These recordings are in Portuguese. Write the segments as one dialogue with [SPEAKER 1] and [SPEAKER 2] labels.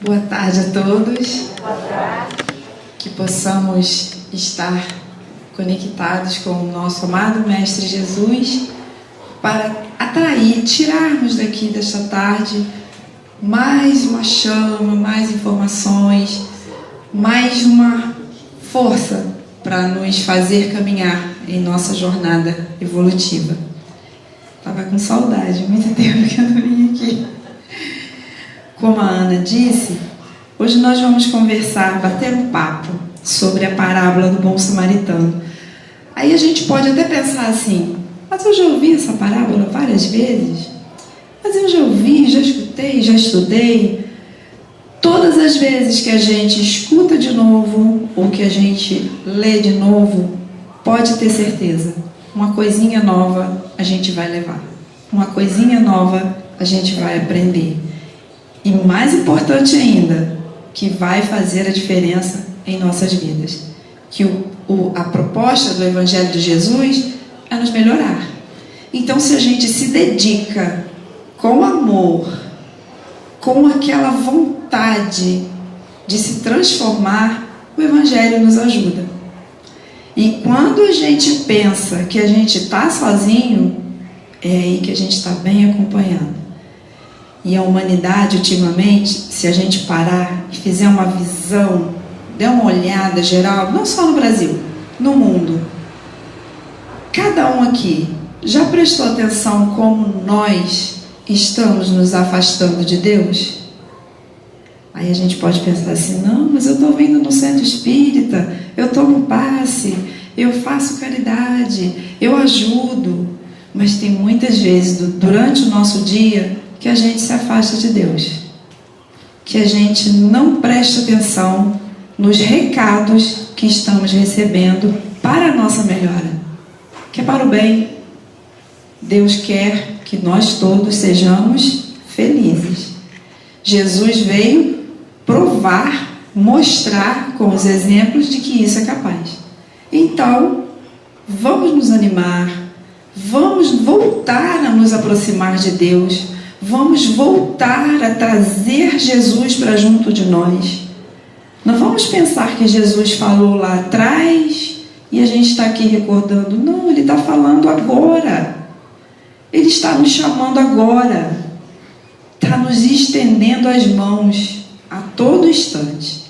[SPEAKER 1] Boa tarde a todos.
[SPEAKER 2] Boa tarde.
[SPEAKER 1] Que possamos estar conectados com o nosso amado Mestre Jesus para atrair, tirarmos daqui desta tarde mais uma chama, mais informações, mais uma força para nos fazer caminhar em nossa jornada evolutiva. Estava com saudade, muito tempo que eu não vim aqui. Como a Ana disse, hoje nós vamos conversar, bater um papo sobre a parábola do bom samaritano. Aí a gente pode até pensar assim, mas eu já ouvi essa parábola várias vezes, mas eu já ouvi, já escutei, já estudei. Todas as vezes que a gente escuta de novo ou que a gente lê de novo, pode ter certeza, uma coisinha nova a gente vai levar, uma coisinha nova a gente vai aprender. E mais importante ainda, que vai fazer a diferença em nossas vidas. Que a proposta do Evangelho de Jesus é nos melhorar. Então, se a gente se dedica com amor, com aquela vontade de se transformar, o Evangelho nos ajuda. E quando a gente pensa que a gente está sozinho, é aí que a gente está bem acompanhado. E a humanidade, ultimamente, se a gente parar e fizer uma visão, der uma olhada geral, não só no Brasil, no mundo, cada um aqui já prestou atenção como nós estamos nos afastando de Deus? Aí a gente pode pensar assim, não, mas eu estou vindo no centro espírita, eu tomo passe, eu faço caridade, eu ajudo, mas tem muitas vezes durante o nosso dia que a gente se afasta de Deus, que a gente não presta atenção nos recados que estamos recebendo para a nossa melhora, que é para o bem. Deus quer que nós todos sejamos felizes. Jesus veio provar, mostrar com os exemplos de que isso é capaz. Então, vamos nos animar, vamos voltar a nos aproximar de Deus, vamos voltar a trazer Jesus para junto de nós. Não vamos pensar que Jesus falou lá atrás e a gente está aqui recordando. Não, Ele está falando agora. Ele está nos chamando agora. Está nos estendendo as mãos a todo instante.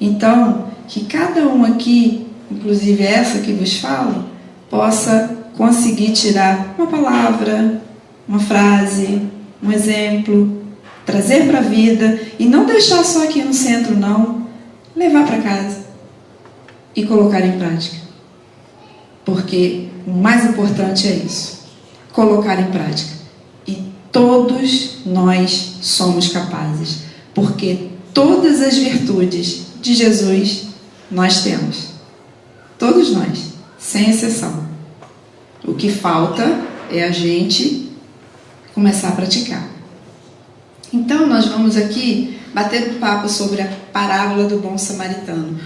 [SPEAKER 1] Então, que cada um aqui, inclusive essa que vos falo, possa conseguir tirar uma palavra, uma frase, um exemplo, trazer para a vida e não deixar só aqui no centro, não. Levar para casa e colocar em prática. Porque o mais importante é isso, colocar em prática. E todos nós somos capazes, porque todas as virtudes de Jesus nós temos. Todos nós, sem exceção. O que falta é a gente começar a praticar. Então nós vamos aqui bater um papo sobre a parábola do bom samaritano.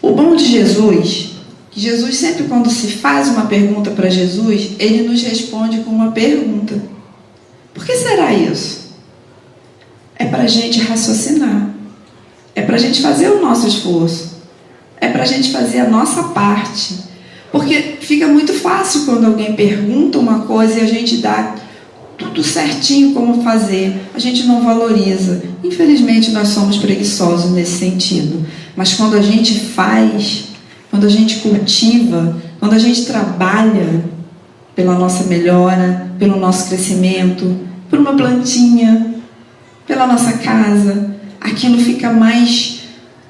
[SPEAKER 1] O bom de Jesus, que Jesus sempre quando se faz uma pergunta para Jesus, Ele nos responde com uma pergunta. Por que será isso? É para a gente raciocinar. É para a gente fazer o nosso esforço. É para a gente fazer a nossa parte. Porque fica muito fácil quando alguém pergunta uma coisa e a gente dá tudo certinho como fazer, a gente não valoriza. Infelizmente nós somos preguiçosos nesse sentido, mas quando a gente faz, quando a gente cultiva, quando a gente trabalha pela nossa melhora, pelo nosso crescimento, por uma plantinha, pela nossa casa, aquilo fica mais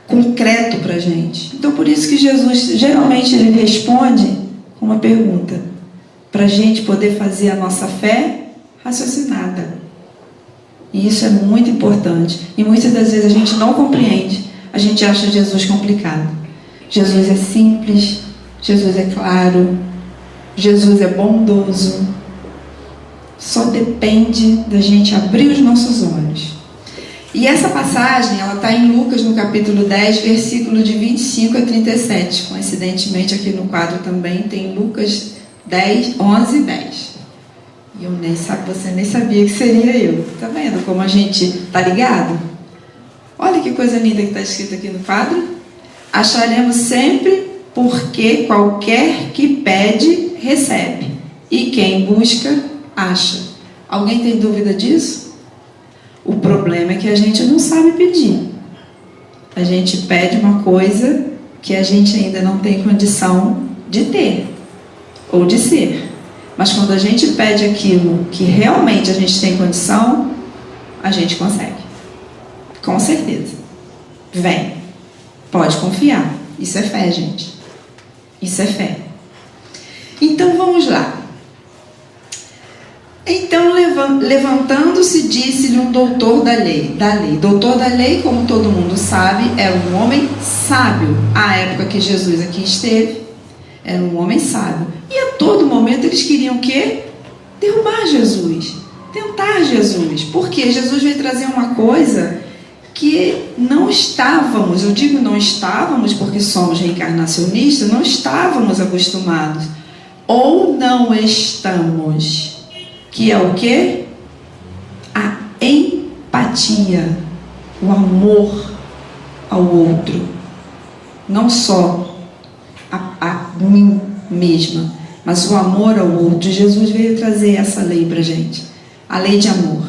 [SPEAKER 1] concreto para a gente. Então por isso que Jesus geralmente Ele responde com uma pergunta, para a gente poder fazer a nossa fé raciocinada. E isso é muito importante. E muitas das vezes a gente não compreende. A gente acha Jesus complicado. Jesus é simples. Jesus é claro. Jesus é bondoso. Só depende da gente abrir os nossos olhos. E essa passagem, ela está em Lucas, no capítulo 10, versículo de 25 a 37. Coincidentemente, aqui no quadro também tem Lucas 10, 11 e 10. E você nem sabia que seria eu. Está vendo como a gente está ligado? Olha que coisa linda que está escrito aqui no quadro. Acharemos sempre, porque qualquer que pede, recebe. E quem busca, acha. Alguém tem dúvida disso? O problema é que a gente não sabe pedir. A gente pede uma coisa que a gente ainda não tem condição de ter ou de ser. Mas quando a gente pede aquilo que realmente a gente tem condição, a gente consegue. Com certeza. Vem. Pode confiar. Isso é fé, gente. Isso é fé. Então vamos lá. Então, levantando-se, disse-lhe um doutor da lei. Doutor da lei, como todo mundo sabe, era um homem sábio. À época que Jesus aqui esteve, era um homem sábio. E a todo momento eles queriam o quê? Derrubar Jesus. Tentar Jesus. Porque Jesus veio trazer uma coisa que não estávamos, eu digo não estávamos porque somos reencarnacionistas, não estávamos acostumados. Ou não estamos. Que é o quê? A empatia, o amor ao outro, não só a mim mesma, mas o amor ao outro. Jesus veio trazer essa lei para a gente, a lei de amor.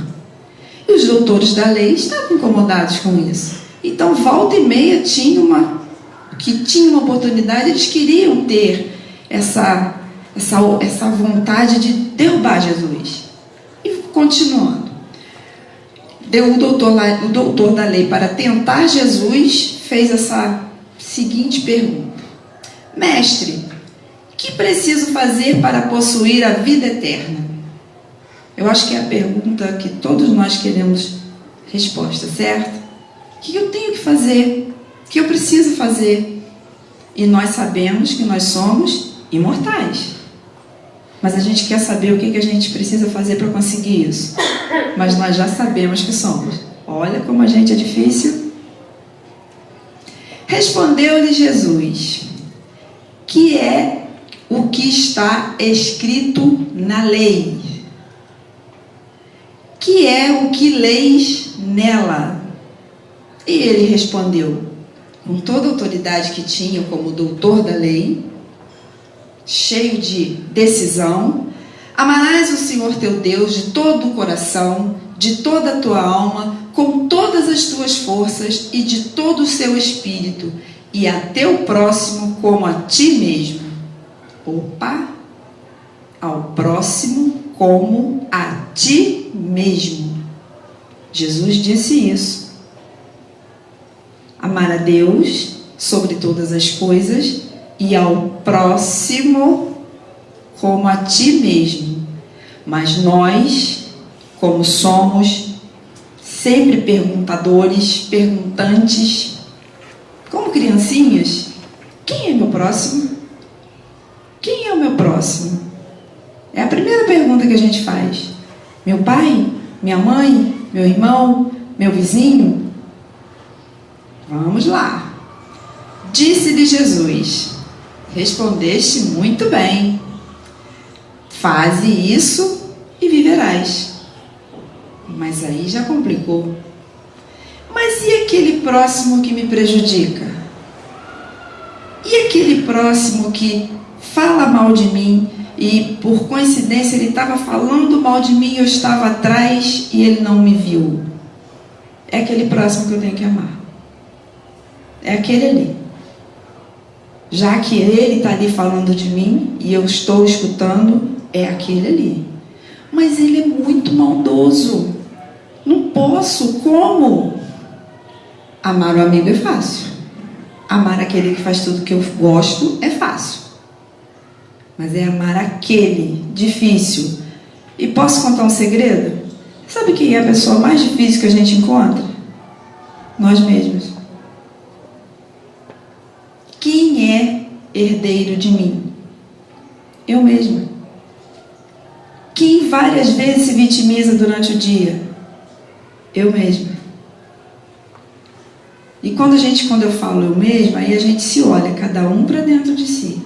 [SPEAKER 1] E os doutores da lei estavam incomodados com isso. Então, volta e meia tinha uma oportunidade, eles queriam ter essa vontade de derrubar Jesus. E continuando, o doutor da lei, para tentar Jesus, fez essa seguinte pergunta: Mestre, que preciso fazer para possuir a vida eterna? Eu acho que é a pergunta que todos nós queremos resposta, certo? O que eu tenho que fazer? O que eu preciso fazer? E nós sabemos que nós somos imortais. Mas a gente quer saber o que a gente precisa fazer para conseguir isso. Mas nós já sabemos que somos. Olha como a gente é difícil. Respondeu-lhe Jesus: que é o que está escrito na lei? Que é o que leis nela? E ele respondeu, com toda a autoridade que tinha como doutor da lei, cheio de decisão: amarás o Senhor teu Deus de todo o coração, de toda a tua alma, com todas as tuas forças e de todo o seu espírito, e a teu próximo como a ti mesmo. Opa! Ao próximo como a ti mesmo. Jesus disse isso. Amar a Deus sobre todas as coisas e ao próximo como a ti mesmo. Mas nós, como somos sempre perguntantes, como criancinhas, quem é meu próximo? Quem é o meu próximo? É a primeira pergunta que a gente faz. Meu pai? Minha mãe? Meu irmão? Meu vizinho? Vamos lá. Disse-lhe Jesus: respondeste muito bem. Faze isso e viverás. Mas aí já complicou. Mas e aquele próximo que me prejudica? E aquele próximo que fala mal de mim e por coincidência ele estava falando mal de mim, eu estava atrás e ele não me viu? É aquele próximo que eu tenho que amar. É aquele ali. Já que ele está ali falando de mim e eu estou escutando, é aquele ali. Mas ele é muito maldoso. Não posso. Como? Amar o amigo é fácil. Amar aquele que faz tudo que eu gosto é fácil. Mas é amar aquele difícil. E posso contar um segredo? Sabe quem é a pessoa mais difícil que a gente encontra? Nós mesmos. Quem é herdeiro de mim? Eu mesma. Quem várias vezes se vitimiza durante o dia? Eu mesma. E quando eu falo eu mesma, aí a gente se olha, cada um para dentro de si.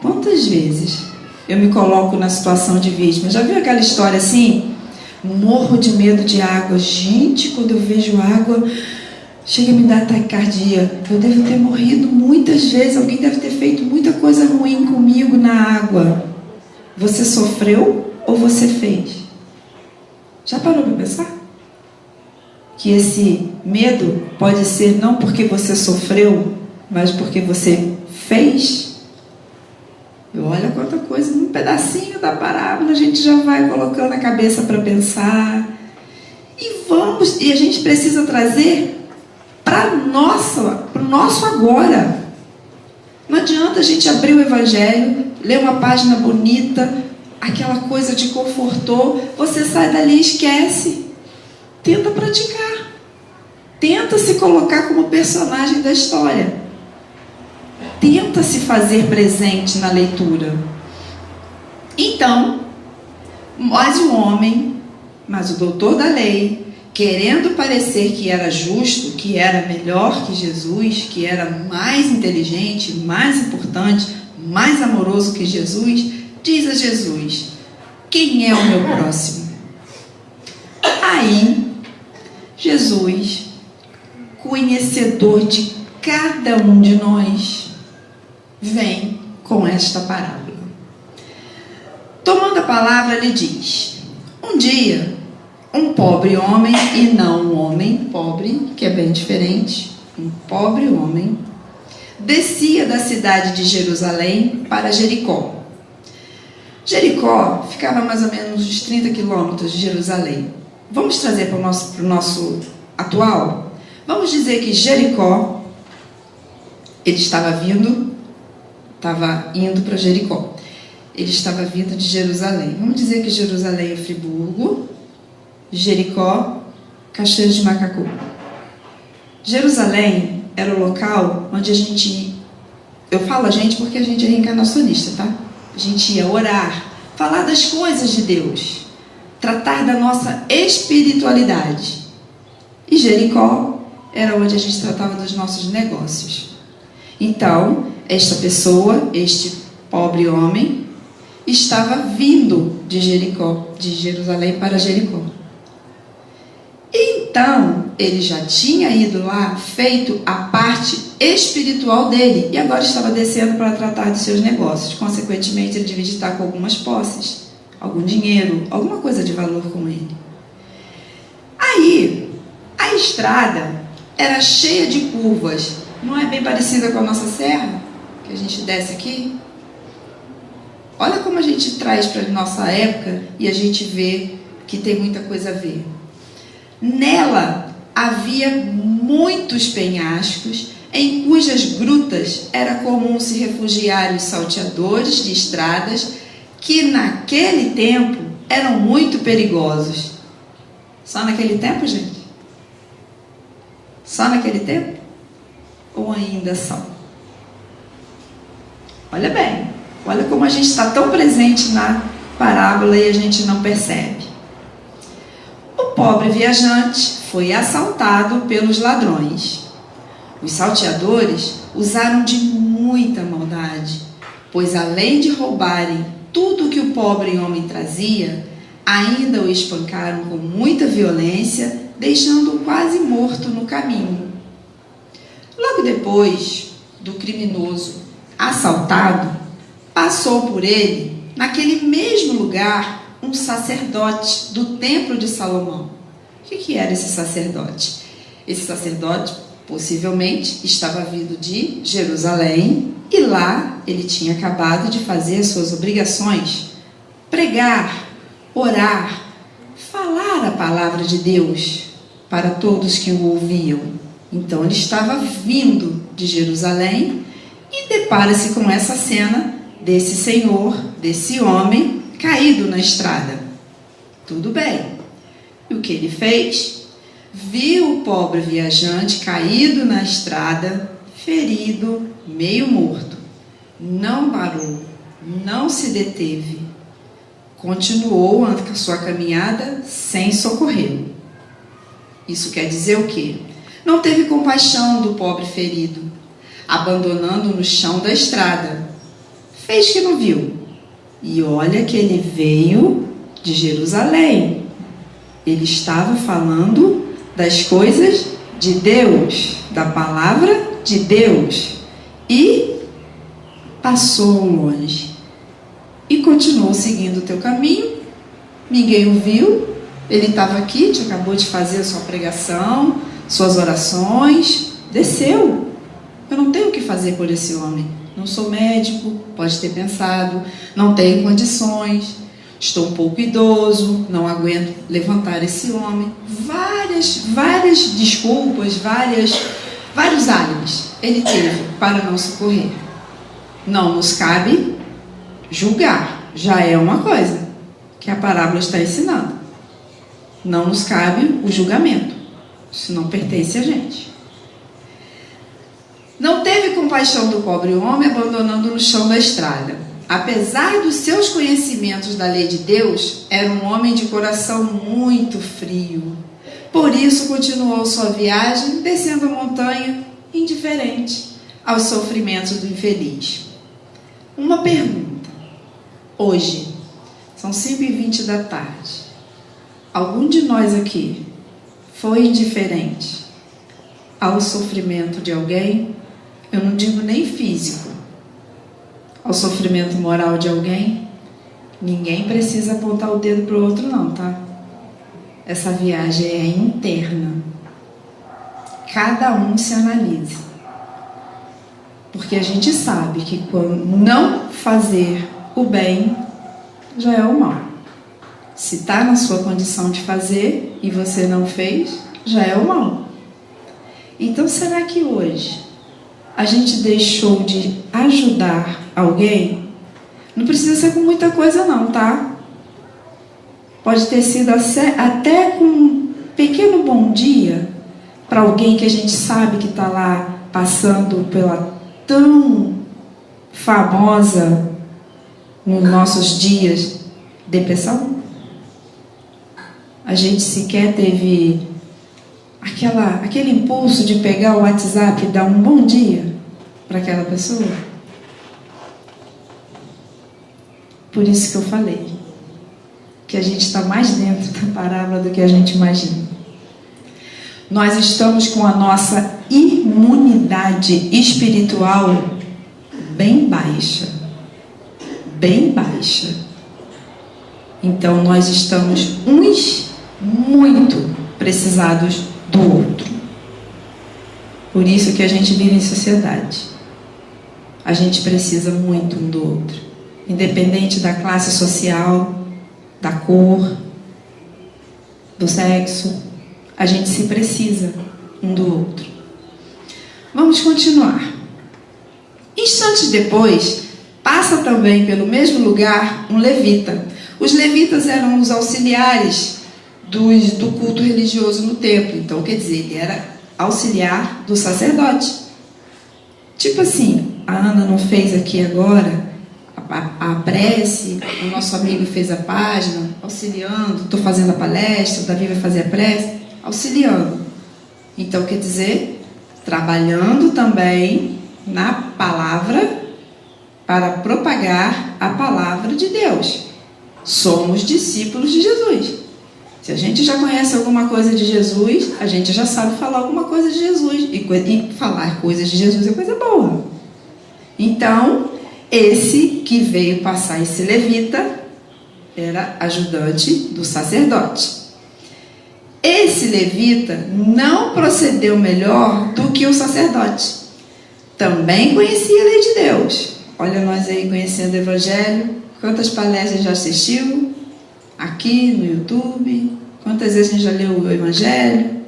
[SPEAKER 1] Quantas vezes eu me coloco na situação de vítima? Já viu aquela história assim? Morro de medo de água. Gente, quando eu vejo água, chega a me dar taquicardia. Eu devo ter morrido muitas vezes, alguém deve ter feito muita coisa ruim comigo na água. Você sofreu ou você fez? Já parou para pensar? Que esse medo pode ser não porque você sofreu, mas porque você fez? Olha quanta coisa, num pedacinho da parábola a gente já vai colocando a cabeça para pensar. E a gente precisa trazer para o nosso agora. Não adianta a gente abrir o Evangelho, ler uma página bonita, aquela coisa te confortou, você sai dali e esquece. Tenta praticar. Tenta se colocar como personagem da história. Tenta se fazer presente na leitura. Então, mas o doutor da lei, querendo parecer que era justo, que era melhor que Jesus, que era mais inteligente, mais importante, mais amoroso que Jesus, diz a Jesus: quem é o meu próximo? Aí, Jesus, conhecedor de cada um de nós, vem com esta parábola. Tomando a palavra, ele diz: um dia, um pobre homem, e não um homem pobre, que é bem diferente, um pobre homem, descia da cidade de Jerusalém para Jericó. Jericó ficava a mais ou menos uns 30 quilômetros de Jerusalém. Vamos trazer para o nosso atual? Vamos dizer que Jericó, ele estava indo para Jericó. Ele estava vindo de Jerusalém. Vamos dizer que Jerusalém é Friburgo, Jericó, Cachoeiro de Macacu. Jerusalém era o local onde a gente... Eu falo a gente porque a gente é reencarnacionista, tá? A gente ia orar, falar das coisas de Deus, tratar da nossa espiritualidade. E Jericó era onde a gente tratava dos nossos negócios. Então, esta pessoa, este pobre homem, estava vindo de Jericó, de Jerusalém para Jericó. Então, ele já tinha ido lá, feito a parte espiritual dele, e agora estava descendo para tratar de seus negócios. Consequentemente, ele devia estar com algumas posses, algum dinheiro, alguma coisa de valor com ele. Aí, a estrada era cheia de curvas. Não é bem parecida com a nossa serra, que a gente desce aqui? Olha como a gente traz para a nossa época e a gente vê que tem muita coisa a ver. Nela havia muitos penhascos, em cujas grutas era comum se refugiar os salteadores de estradas, que naquele tempo eram muito perigosos. Só naquele tempo, gente? Só naquele tempo? Ou ainda são? Olha bem, olha como a gente está tão presente na parábola e a gente não percebe. O pobre viajante foi assaltado pelos ladrões. Os salteadores usaram de muita maldade, pois além de roubarem tudo que o pobre homem trazia, ainda o espancaram com muita violência, deixando-o quase morto no caminho. Logo depois do criminoso assaltado, passou por ele, naquele mesmo lugar, um sacerdote do templo de Salomão. O que era esse sacerdote? Esse sacerdote, possivelmente, estava vindo de Jerusalém, e lá ele tinha acabado de fazer as suas obrigações: pregar, orar, falar a palavra de Deus para todos que o ouviam. Então ele estava vindo de Jerusalém e depara-se com essa cena desse senhor, desse homem caído na estrada. Tudo bem. E o que ele fez? Viu o pobre viajante caído na estrada, ferido, meio morto. Não parou, não se deteve. Continuou a sua caminhada sem socorrê-lo. Isso quer dizer o quê? Não teve compaixão do pobre ferido, abandonando-o no chão da estrada. Fez que não viu. E olha que ele veio de Jerusalém. Ele estava falando das coisas de Deus, da palavra de Deus, e passou longe. E continuou seguindo o teu caminho, ninguém o viu, ele estava aqui, te acabou de fazer a sua pregação, suas orações, desceu. Eu não tenho o que fazer por esse homem. Não sou médico, pode ter pensado, não tenho condições, estou um pouco idoso, não aguento levantar esse homem. Várias desculpas, vários álibis ele teve para não socorrer. Não nos cabe julgar, já é uma coisa que a parábola está ensinando. Não nos cabe o julgamento, isso não pertence a gente. Não teve compaixão do pobre homem, abandonando no chão da estrada. Apesar dos seus conhecimentos da lei de Deus, era um homem de coração muito frio. Por isso continuou sua viagem, descendo a montanha, indiferente aos sofrimentos do infeliz. Uma pergunta. Hoje, são 5h20 da tarde. Algum de nós aqui foi indiferente ao sofrimento de alguém? Eu não digo nem físico. Ao sofrimento moral de alguém? Ninguém precisa apontar o dedo para o outro não, tá? Essa viagem é interna. Cada um se analise. Porque a gente sabe que quando não fazer o bem, já é o mal. Se está na sua condição de fazer e você não fez, já é o mal. Então, será que hoje a gente deixou de ajudar alguém? Não precisa ser com muita coisa não, tá? Pode ter sido até com um pequeno bom dia para alguém que a gente sabe que está lá passando pela tão famosa nos nossos dias depressão. A gente sequer teve aquele impulso de pegar o WhatsApp e dar um bom dia para aquela pessoa. Por isso que eu falei que a gente está mais dentro da parábola do que a gente imagina. Nós estamos com a nossa imunidade espiritual bem baixa. Bem baixa. Então nós estamos uns muito precisados do outro. Por isso que a gente vive em sociedade. A gente precisa muito um do outro. Independente da classe social, da cor, do sexo, a gente se precisa um do outro. Vamos continuar. Instantes depois, passa também pelo mesmo lugar um levita. Os levitas eram os auxiliares do culto religioso no templo. Então, quer dizer, ele era auxiliar do sacerdote. Tipo assim, a Ana não fez aqui agora a prece, o nosso amigo fez a página, auxiliando, estou fazendo a palestra, o Davi vai fazer a prece, auxiliando. Então, quer dizer, trabalhando também na palavra para propagar a palavra de Deus. Somos discípulos de Jesus. Se a gente já conhece alguma coisa de Jesus, a gente já sabe falar alguma coisa de Jesus. E falar coisas de Jesus é coisa boa. Então, esse que veio passar esse levita era ajudante do sacerdote. Esse levita não procedeu melhor do que o sacerdote. Também conhecia a lei de Deus. Olha nós aí conhecendo o Evangelho. Quantas palestras já assistiu? Aqui no YouTube. Quantas vezes a gente já leu o Evangelho?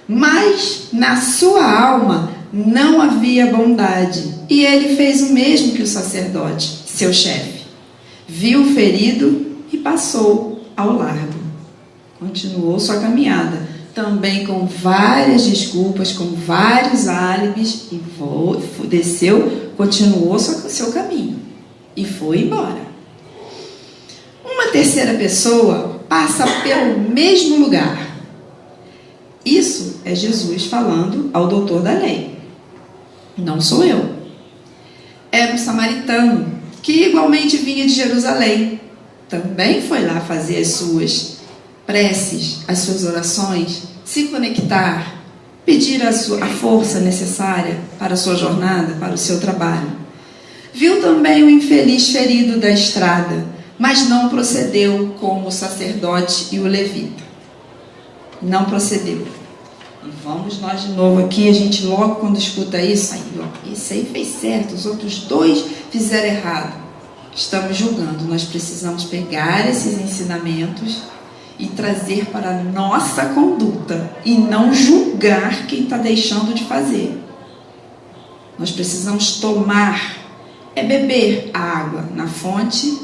[SPEAKER 1] Mas na sua alma não havia bondade. E ele fez o mesmo que o sacerdote, seu chefe. Viu o ferido e passou ao largo. Continuou sua caminhada. Também com várias desculpas, com vários álibis. E desceu, continuou seu caminho. E foi embora. Uma terceira pessoa passa pelo mesmo lugar. Isso é Jesus falando ao doutor da lei. Não sou eu. Era um samaritano que igualmente vinha de Jerusalém. Também foi lá fazer as suas preces, as suas orações, se conectar, pedir a força necessária para a sua jornada, para o seu trabalho. Viu também o infeliz ferido da estrada, mas não procedeu como o sacerdote e o levita. Não procedeu. E vamos nós de novo aqui, a gente logo quando escuta isso, aí, ó, esse aí fez certo, os outros dois fizeram errado. Estamos julgando, nós precisamos pegar esses ensinamentos e trazer para a nossa conduta e não julgar quem está deixando de fazer. Nós precisamos tomar, beber a água na fonte,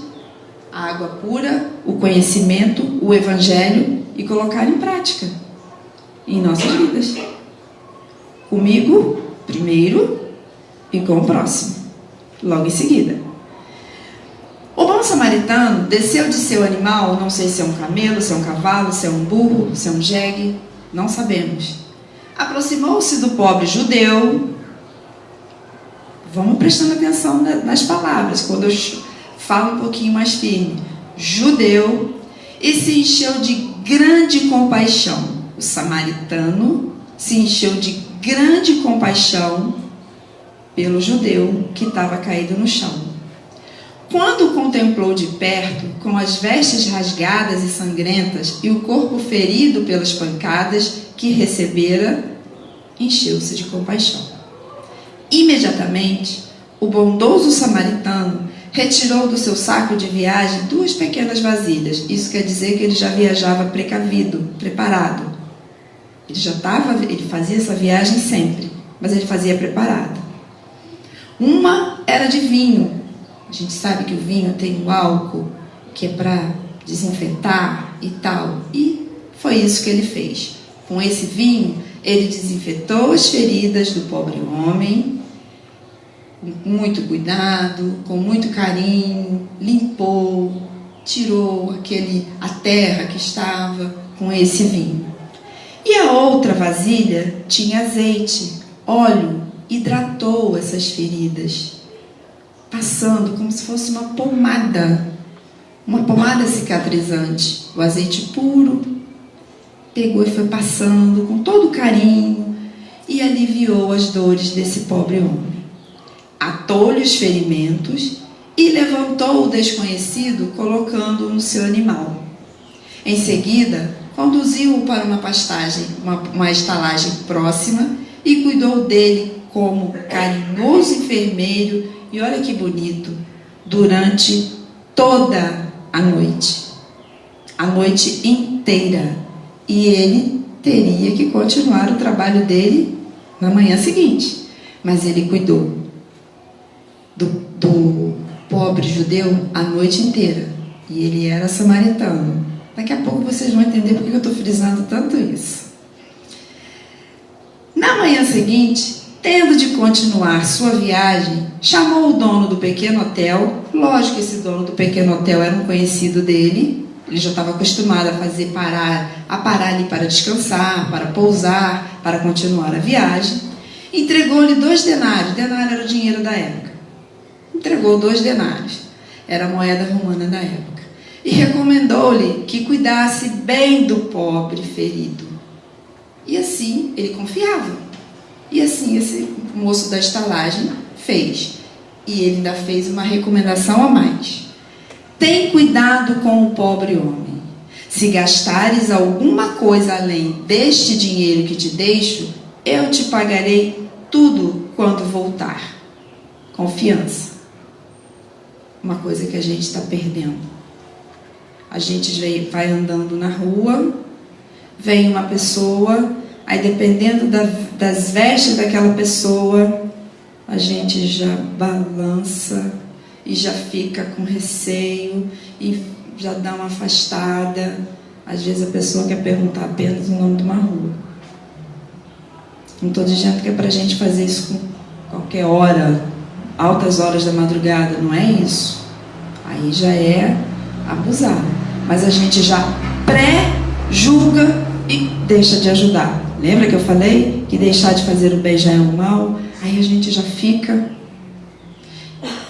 [SPEAKER 1] a água pura, o conhecimento, o evangelho e colocar em prática em nossas vidas. Comigo, primeiro, e com o próximo, logo em seguida. O bom samaritano desceu de seu animal, não sei se é um camelo, se é um cavalo, se é um burro, se é um jegue, não sabemos. Aproximou-se do pobre judeu. Vamos prestando atenção nas palavras, quando eu falo um pouquinho mais firme. Judeu, e se encheu de grande compaixão. O samaritano se encheu de grande compaixão pelo judeu que estava caído no chão. Quando o contemplou de perto, com as vestes rasgadas e sangrentas e o corpo ferido pelas pancadas que recebera, encheu-se de compaixão. Imediatamente, o bondoso samaritano retirou do seu saco de viagem 2 pequenas vasilhas. Isso quer dizer que ele já viajava precavido, preparado. Ele fazia essa viagem sempre, mas ele fazia preparado. Uma era de vinho. A gente sabe que o vinho tem um álcool que é para desinfetar e tal. E foi isso que ele fez. Com esse vinho, ele desinfetou as feridas do pobre homem, com muito cuidado, com muito carinho, limpou, tirou a terra que estava com esse vinho. E a outra vasilha tinha azeite, óleo, hidratou essas feridas, passando como se fosse uma pomada cicatrizante. O azeite puro pegou e foi passando com todo carinho e aliviou as dores desse pobre homem. Atou-lhe os ferimentos e levantou o desconhecido, colocando-o no seu animal. Em seguida, conduziu-o para uma pastagem, uma estalagem próxima e cuidou dele como carinhoso enfermeiro, e olha que bonito, durante toda a noite inteira. E ele teria que continuar o trabalho dele na manhã seguinte, mas ele cuidou do pobre judeu a noite inteira, e ele era samaritano. Daqui a pouco vocês vão entender por que eu estou frisando tanto isso. Na manhã seguinte, tendo de continuar sua viagem, chamou o dono do pequeno hotel. Lógico que esse dono do pequeno hotel era um conhecido dele. Ele já estava acostumado a parar ali para descansar, para pousar, para continuar a viagem. Entregou-lhe 2 denários. Denário era o dinheiro da época. Entregou 2 denários. Era a moeda romana da época. E recomendou-lhe que cuidasse bem do pobre ferido. E assim ele confiava. E assim esse moço da estalagem fez. E ele ainda fez uma recomendação a mais. Tem cuidado com o pobre homem. Se gastares alguma coisa além deste dinheiro que te deixo, eu te pagarei tudo quando voltar. Confiança. Uma coisa que a gente está perdendo. A gente vai andando na rua, vem uma pessoa, aí dependendo das vestes daquela pessoa, a gente já balança e já fica com receio e já dá uma afastada. Às vezes a pessoa quer perguntar apenas o nome de uma rua. Não estou dizendo que é para a gente fazer isso com qualquer hora, altas horas da madrugada, não é isso. Aí já é abusar. Mas a gente já pré-julga e deixa de ajudar. Lembra que eu falei que deixar de fazer o bem já é um mal? Aí a gente já fica.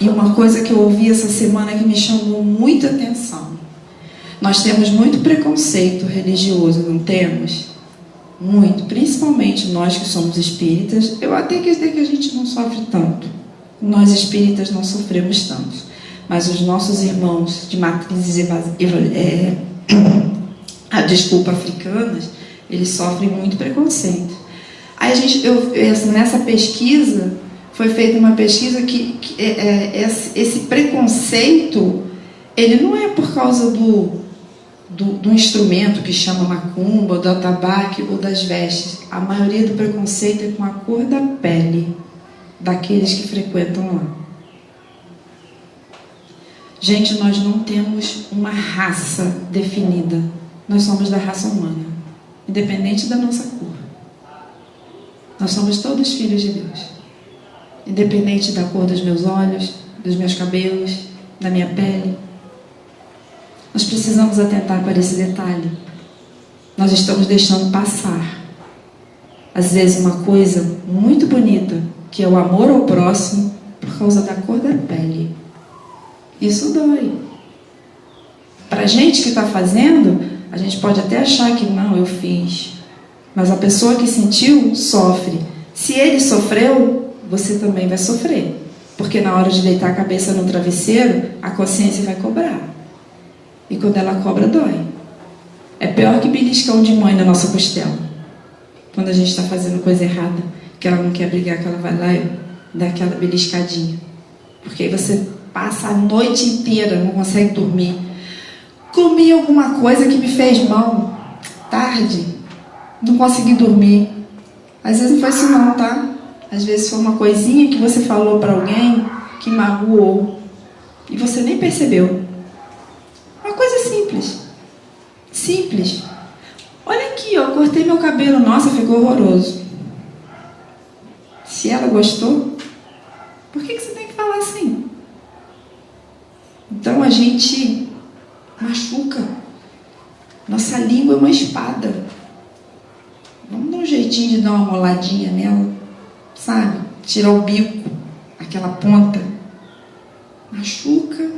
[SPEAKER 1] E uma coisa que eu ouvi essa semana que me chamou muita atenção. Nós temos muito preconceito religioso, não temos? muito, principalmente nós que somos espíritas. Eu até quis dizer que a gente não sofre tanto. Nós espíritas não sofremos tanto. Mas os nossos irmãos de matrizes africanas, eles sofrem muito preconceito. Aí nessa pesquisa, foi feita uma pesquisa que esse preconceito, ele não é por causa do instrumento que chama macumba, do atabaque ou das vestes. A maioria do preconceito é com a cor da pele daqueles que frequentam lá. Gente, nós não temos uma raça definida. Nós somos da raça humana, independente da nossa cor. Nós somos todos filhos de Deus, independente da cor dos meus olhos, dos meus cabelos, da minha pele. Nós precisamos atentar para esse detalhe. Nós estamos deixando passar, às vezes, uma coisa muito bonita, que é o amor ao próximo, por causa da cor da pele. Isso dói. Para a gente que está fazendo, a gente pode até achar que não, eu fiz. Mas a pessoa que sentiu, sofre. Se ele sofreu, você também vai sofrer. Porque na hora de deitar a cabeça no travesseiro, a consciência vai cobrar. E quando ela cobra, dói. É pior que beliscão de mãe na nossa costela. Quando a gente está fazendo coisa errada, que ela não quer brigar, que ela vai lá e dá aquela beliscadinha. Porque aí você passa a noite inteira, não consegue dormir. Comi alguma coisa que me fez mal. Tarde, não consegui dormir. Às vezes não foi isso não, tá? Às vezes foi uma coisinha que você falou para alguém que magoou. E você nem percebeu. Uma coisa simples. Simples. Olha aqui, ó, cortei meu cabelo. Nossa, ficou horroroso. Se ela gostou, por que você tem que falar assim? Então a gente machuca. Nossa língua é uma espada. Vamos dar um jeitinho de dar uma moladinha nela, sabe? Tirar o bico, aquela ponta. Machuca,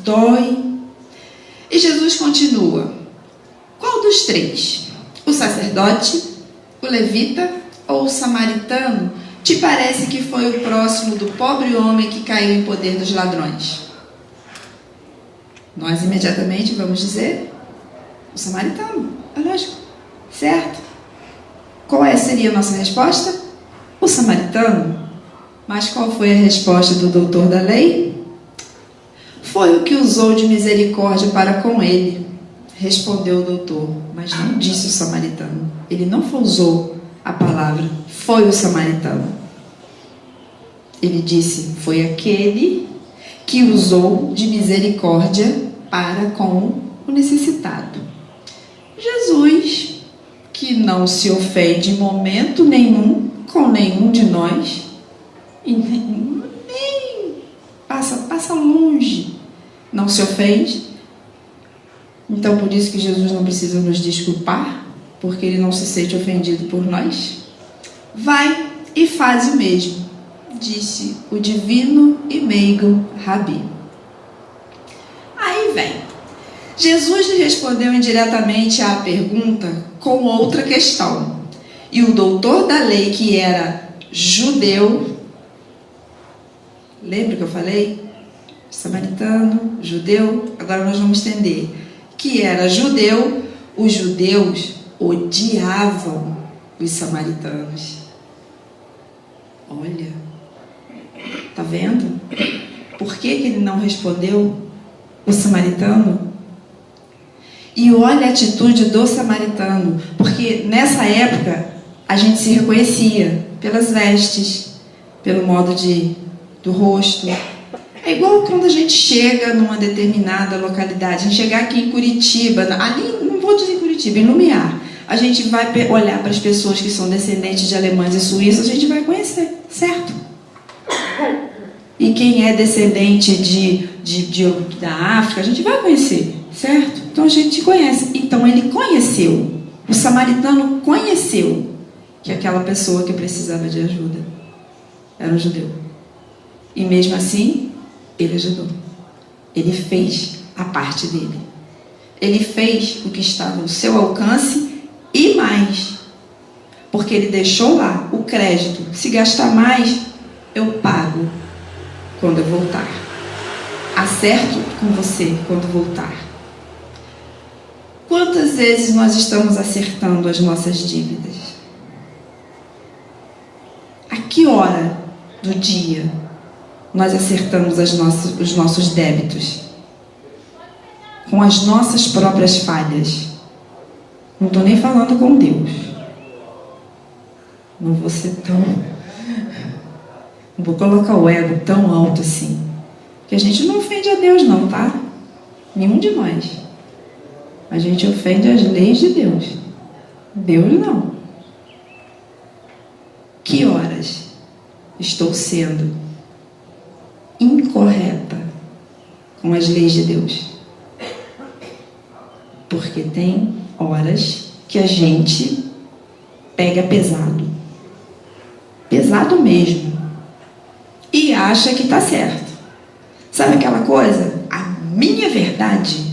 [SPEAKER 1] dói. E Jesus continua. Qual dos três? O sacerdote, o levita ou o samaritano te parece que foi o próximo do pobre homem que caiu em poder dos ladrões? Nós imediatamente vamos dizer o samaritano, é lógico, certo? Qual seria a nossa resposta? O samaritano. Mas qual foi a resposta do doutor da lei? Foi o que usou de misericórdia para com ele, respondeu o doutor, mas não disse o samaritano. Ele não usou a palavra, foi o samaritano. Ele disse, foi aquele que usou de misericórdia para com o necessitado. Jesus, que não se ofende em momento nenhum com nenhum de nós, e nem passa longe, não se ofende. Então por isso que Jesus não precisa nos desculpar, porque ele não se sente ofendido por nós. Vai e faz o mesmo, disse o divino e meigo Rabi. Aí vem. Jesus lhe respondeu indiretamente à pergunta com outra questão. E o doutor da lei, que era judeu, lembra que eu falei? Samaritano, judeu, agora nós vamos entender. Que era judeu, os judeus odiavam os samaritanos. Olha, tá vendo? Por que ele não respondeu o samaritano? E olha a atitude do samaritano, porque nessa época a gente se reconhecia pelas vestes, pelo modo do rosto. É igual quando a gente chega numa determinada localidade, a gente chegar aqui em Curitiba, ali, não vou dizer Curitiba, em Lumiar, a gente vai olhar para as pessoas que são descendentes de alemães e suíços, a gente vai conhecer, certo? E quem é descendente da África, a gente vai conhecer, certo? Então a gente conhece. Então ele conheceu, o samaritano conheceu que aquela pessoa que precisava de ajuda era um judeu. E mesmo assim, ele ajudou. Ele fez a parte dele. Ele fez o que estava no seu alcance e mais. porque ele deixou lá o crédito. Se gastar mais, eu pago quando eu voltar. Acerto com você quando voltar. Quantas vezes nós estamos acertando as nossas dívidas? A que hora do dia nós acertamos os nossos débitos? Com as nossas próprias falhas. Não estou nem falando com Deus. Não vou ser tão... Não vou colocar o ego tão alto assim. Porque a gente não ofende a Deus não, tá? Nenhum de nós. A gente ofende as leis de Deus. Deus não. Que horas estou sendo incorreta com as leis de Deus? Porque tem horas que a gente pega pesado. Pesado mesmo. E acha que está certo. Sabe aquela coisa? A minha verdade.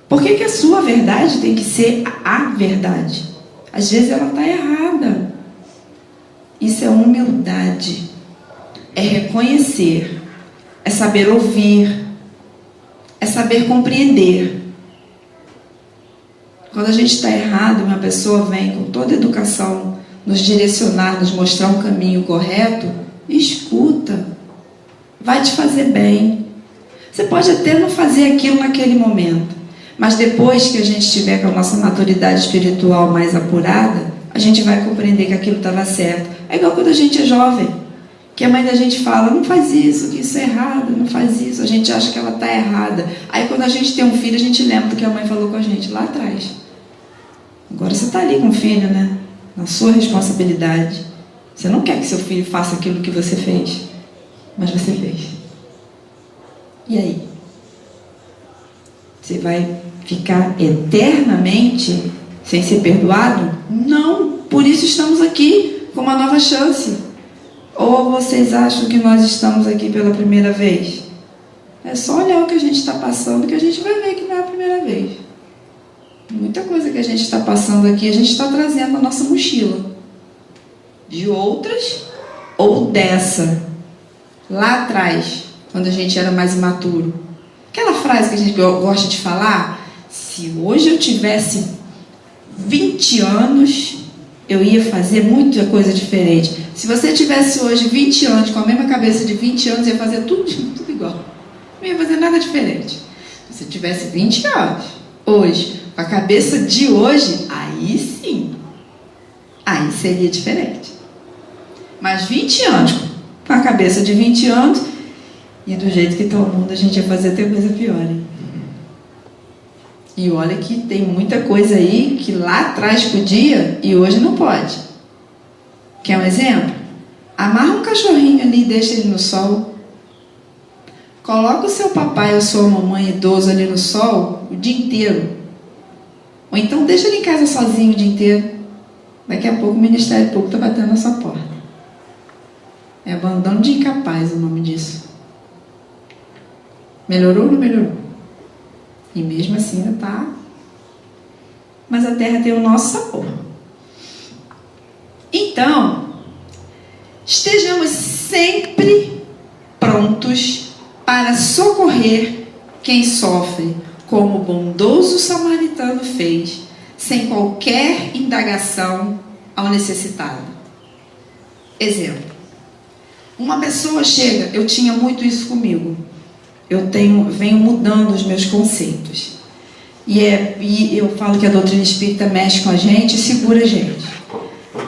[SPEAKER 1] Por que a sua verdade tem que ser a verdade? Às vezes ela está errada. Isso é humildade. É reconhecer. É saber ouvir. É saber compreender. Quando a gente está errado, uma pessoa vem com toda a educação nos direcionar, nos mostrar um caminho correto, escuta. Vai te fazer bem. Você pode até não fazer aquilo naquele momento, mas depois que a gente estiver com a nossa maturidade espiritual mais apurada, a gente vai compreender que aquilo estava certo. É igual quando a gente é jovem, que a mãe da gente fala, não faz isso, que isso é errado, não faz isso. A gente acha que ela está errada. Aí quando a gente tem um filho, a gente lembra do que a mãe falou com a gente lá atrás. Agora você está ali com o filho, né? Na sua responsabilidade. Você não quer que seu filho faça aquilo que você fez, mas você fez. E aí? Você vai ficar eternamente sem ser perdoado? Não! Por isso estamos aqui com uma nova chance. Ou vocês acham que nós estamos aqui pela primeira vez? É só olhar o que a gente está passando que a gente vai ver que não é a primeira vez. Muita coisa que a gente está passando aqui, a gente está trazendo na nossa mochila. De outras ou dessa. Lá atrás, quando a gente era mais imaturo. Aquela frase que a gente gosta de falar, se hoje eu tivesse 20 anos, eu ia fazer muita coisa diferente. Se você tivesse hoje 20 anos, com a mesma cabeça de 20 anos, ia fazer tudo igual. Não ia fazer nada diferente. Se você tivesse 20 anos, hoje, com a cabeça de hoje, aí sim. Aí seria diferente. Mas 20 anos, com a cabeça de 20 anos, e do jeito que está o mundo, a gente ia fazer até coisa pior, hein? E olha que tem muita coisa aí que lá atrás podia e hoje não pode. Quer um exemplo? Amarra um cachorrinho ali e deixa ele no sol. Coloca o seu papai ou sua mamãe idoso ali no sol o dia inteiro. Ou então deixa ele em casa sozinho o dia inteiro. Daqui a pouco o Ministério Público está batendo na sua porta. É abandono de incapaz o nome disso. Melhorou ou não melhorou? E mesmo assim ainda está. Mas a terra tem o nosso sabor. Então, estejamos sempre prontos para socorrer quem sofre, como o bondoso samaritano fez, sem qualquer indagação ao necessitado. Exemplo. Uma pessoa chega, eu tinha muito isso comigo. Eu venho mudando os meus conceitos. E eu falo que a doutrina espírita mexe com a gente e segura a gente.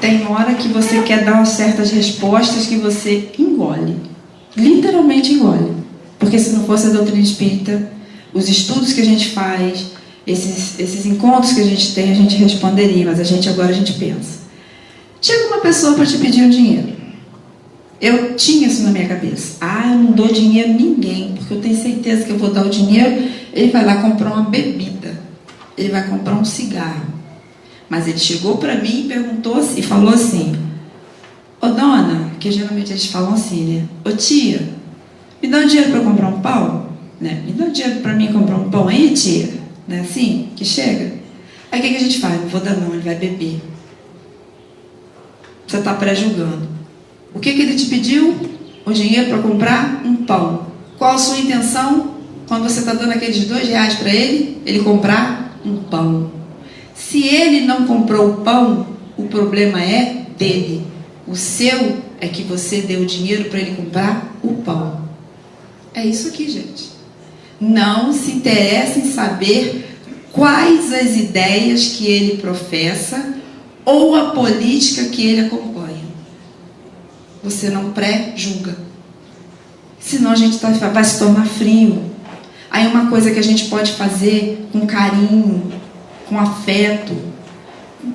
[SPEAKER 1] Tem hora que você quer dar certas respostas que você engole. Literalmente engole. Porque se não fosse a doutrina espírita, os estudos que a gente faz, esses encontros que a gente tem, a gente responderia. Mas agora a gente pensa. Chega uma pessoa para te pedir um dinheiro. Eu tinha isso na minha cabeça. Eu não dou dinheiro a ninguém, porque eu tenho certeza que eu vou dar o dinheiro, ele vai lá comprar uma bebida, ele vai comprar um cigarro. Mas ele chegou para mim e perguntou e falou assim: ô dona, que geralmente eles falam assim, né? Ô tia, me dá um dinheiro para comprar um pão? Né? Me dá um dinheiro para mim comprar um pão aí, tia? Não é assim que chega? Aí o que a gente faz? Não vou dar não, ele vai beber. Você está pré-julgando. O que ele te pediu? O dinheiro para comprar um pão. Qual a sua intenção quando você está dando aqueles R$2 para ele? Ele comprar um pão. Se ele não comprou o pão, o problema é dele. O seu é que você deu o dinheiro para ele comprar o pão. É isso aqui, gente. Não se interessa em saber quais as ideias que ele professa ou a política que ele acompanha. Você não pré-julga. Senão a gente vai se tornar frio. Aí uma coisa que a gente pode fazer com carinho, com afeto,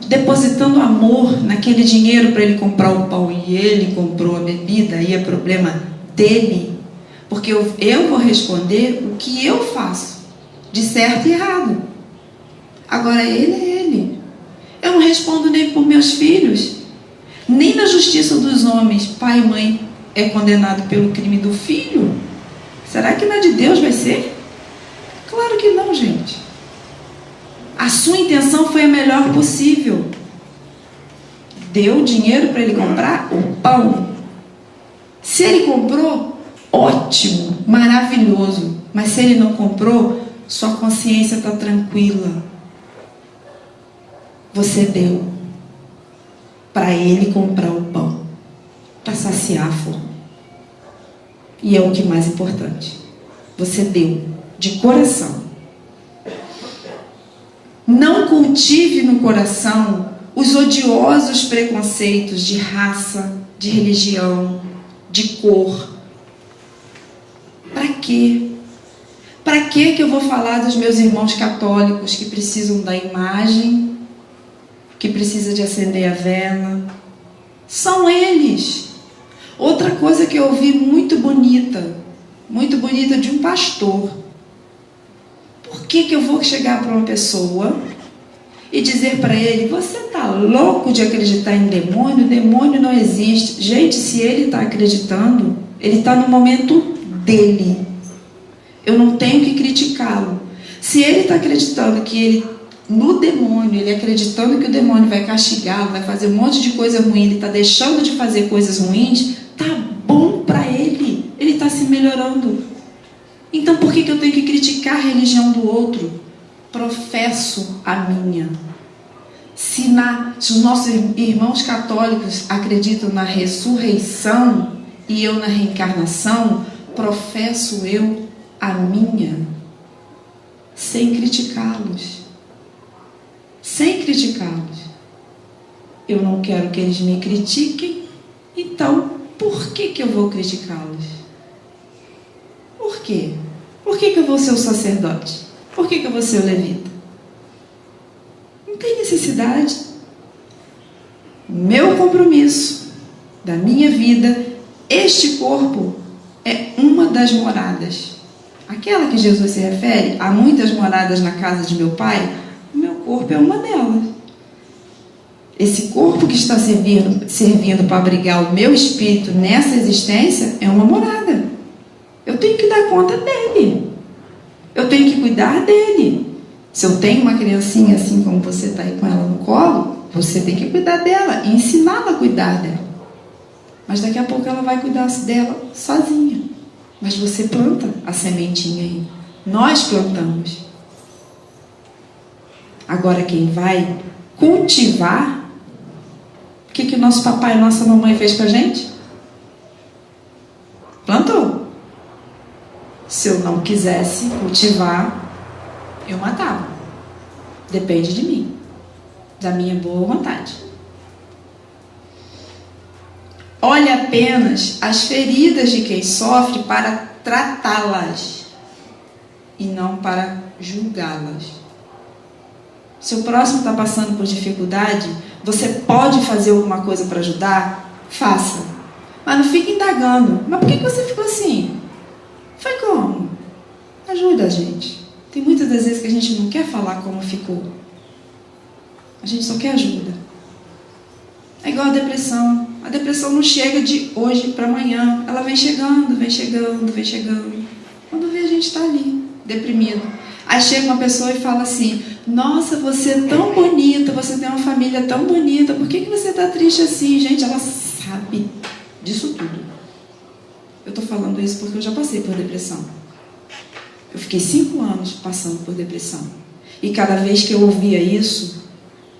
[SPEAKER 1] depositando amor naquele dinheiro para ele comprar o pão e ele comprou a bebida, aí é problema dele. Porque eu vou responder o que eu faço, de certo e errado. Agora ele é ele. Eu não respondo nem por meus filhos, nem na justiça dos homens. Pai e mãe é condenado pelo crime do filho? Será que na de Deus vai ser? Claro que não, gente. A sua intenção foi a melhor possível. Deu dinheiro para ele comprar o pão. Se ele comprou, ótimo, maravilhoso. Mas se ele não comprou, sua consciência está tranquila. Você deu para ele comprar o pão, para saciar a fome. E é o que mais importante. Você deu de coração. Não cultive no coração os odiosos preconceitos de raça, de religião, de cor. Para quê? Para que eu vou falar dos meus irmãos católicos que precisam da imagem, que precisa de acender a vela? São eles. Outra coisa que eu ouvi muito bonita de um pastor. Por que eu vou chegar para uma pessoa e dizer para ele: você está louco de acreditar em demônio? Demônio não existe. Gente, se ele está acreditando, ele está no momento dele. Eu não tenho que criticá-lo. Se ele está acreditando que ele, no demônio, ele acreditando que o demônio vai castigá-lo, vai fazer um monte de coisa ruim, ele está deixando de fazer coisas ruins, tá bom para ele. Ele está se melhorando. Então por que eu tenho que criticar a religião do outro? Professo a minha. Se os nossos irmãos católicos acreditam na ressurreição e eu na reencarnação, professo eu a minha, sem criticá-los. Sem criticá-los. Eu não quero que eles me critiquem, então por que eu vou criticá-los? Por quê? Por que eu vou ser o sacerdote? Por que eu vou ser o levita? Não tem necessidade. Meu compromisso da minha vida, este corpo é uma das moradas. Aquela que Jesus se refere, há muitas moradas na casa de meu Pai, o meu corpo é uma delas. Esse corpo que está servindo para abrigar o meu espírito nessa existência é uma morada. Eu tenho que dar conta dele. Eu tenho que cuidar dele. Se eu tenho uma criancinha assim como você está aí com ela no colo, você tem que cuidar dela e ensiná-la a cuidar dela. Mas daqui a pouco ela vai cuidar dela sozinha. Mas você planta a sementinha aí. Nós plantamos. Agora quem vai cultivar, o que o nosso papai e nossa mamãe fez com a gente? Plantou. Se eu não quisesse cultivar, eu matava. Depende de mim, da minha boa vontade. Olhe apenas as feridas de quem sofre para tratá-las e não para julgá-las. Se o próximo está passando por dificuldade, você pode fazer alguma coisa para ajudar? Faça. Mas não fique indagando. Mas por que você ficou assim? Foi como? Ajuda a gente. Tem muitas das vezes que a gente não quer falar como ficou. A gente só quer ajuda. É igual a depressão. A depressão não chega de hoje para amanhã. Ela vem chegando, vem chegando, vem chegando. Quando vê, a gente está ali, deprimido. Aí chega uma pessoa e fala assim: nossa, você é tão bonita, você tem uma família tão bonita, por que você está triste assim? Gente, ela sabe disso tudo. Eu estou falando isso porque eu já passei por depressão. Eu fiquei 5 anos passando por depressão. E cada vez que eu ouvia isso,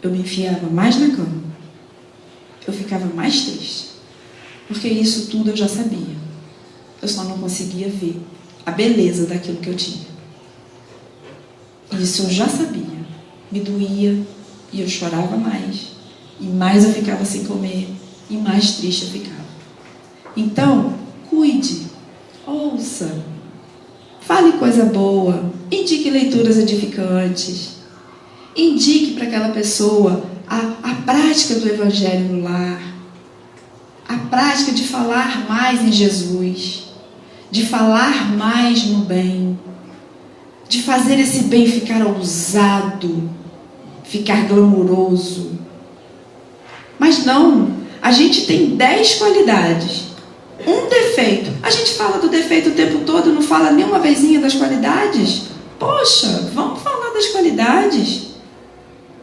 [SPEAKER 1] eu me enfiava mais na cama. Eu ficava mais triste. Porque isso tudo eu já sabia. Eu só não conseguia ver a beleza daquilo que eu tinha. Isso eu já sabia. Me doía e eu chorava mais. E mais eu ficava sem comer. E mais triste eu ficava. Então, cuide, ouça, fale coisa boa, indique leituras edificantes, indique para aquela pessoa a prática do Evangelho no lar, a prática de falar mais em Jesus, de falar mais no bem, de fazer esse bem ficar ousado, ficar glamouroso. Mas não, a gente tem 10 qualidades. Um defeito. A gente fala do defeito o tempo todo, não fala nenhuma vezinha das qualidades? Poxa, vamos falar das qualidades.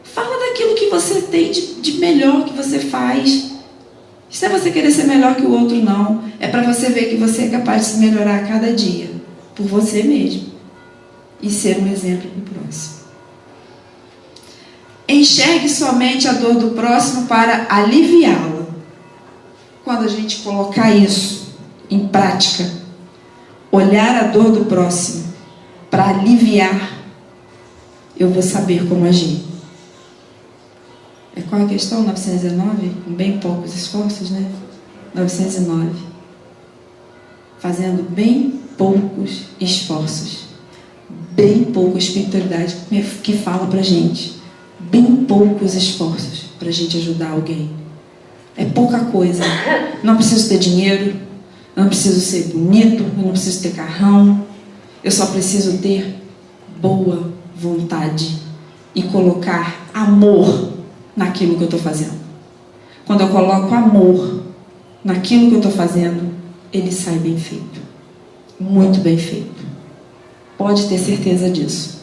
[SPEAKER 1] Fala daquilo que você tem de melhor que você faz. Isso é você querer ser melhor que o outro, não. É para você ver que você é capaz de se melhorar a cada dia. Por você mesmo. E ser um exemplo para o próximo. Enxergue somente a dor do próximo para aliviá-la. Quando a gente colocar isso em prática, olhar a dor do próximo para aliviar, eu vou saber como agir. Qual a questão? 919? Com bem poucos esforços, né? 909. Fazendo bem poucos esforços. Bem pouca espiritualidade que fala pra gente. Bem poucos esforços pra gente ajudar alguém. É pouca coisa. Não preciso ter dinheiro, eu não preciso ser bonito, eu não preciso ter carrão. Eu só preciso ter boa vontade e colocar amor naquilo que eu estou fazendo. Quando eu coloco amor naquilo que eu estou fazendo, ele sai bem feito. Muito bem feito. Pode ter certeza disso.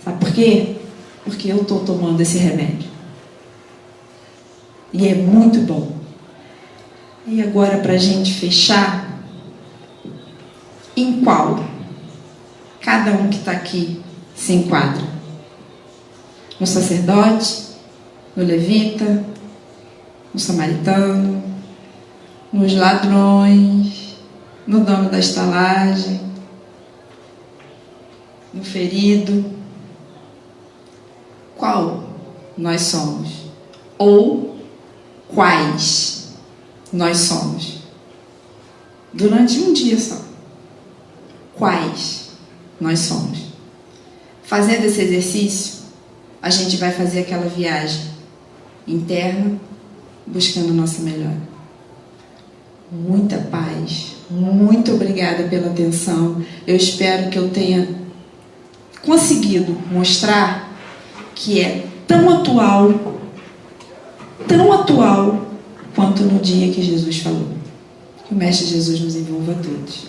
[SPEAKER 1] Sabe por quê? Porque eu estou tomando esse remédio. E é muito bom. E agora, para a gente fechar, em qual cada um que está aqui se enquadra? No sacerdote, no levita, no samaritano, nos ladrões, no dono da estalagem, no ferido. Qual nós somos? Ou quais nós somos? Durante um dia só. Quais nós somos? Fazendo esse exercício, a gente vai fazer aquela viagem interna, buscando a nossa melhora. Muita paz. Muito obrigada pela atenção. Eu espero que eu tenha conseguido mostrar que é tão atual quanto no dia que Jesus falou. Que o Mestre Jesus nos envolva a todos.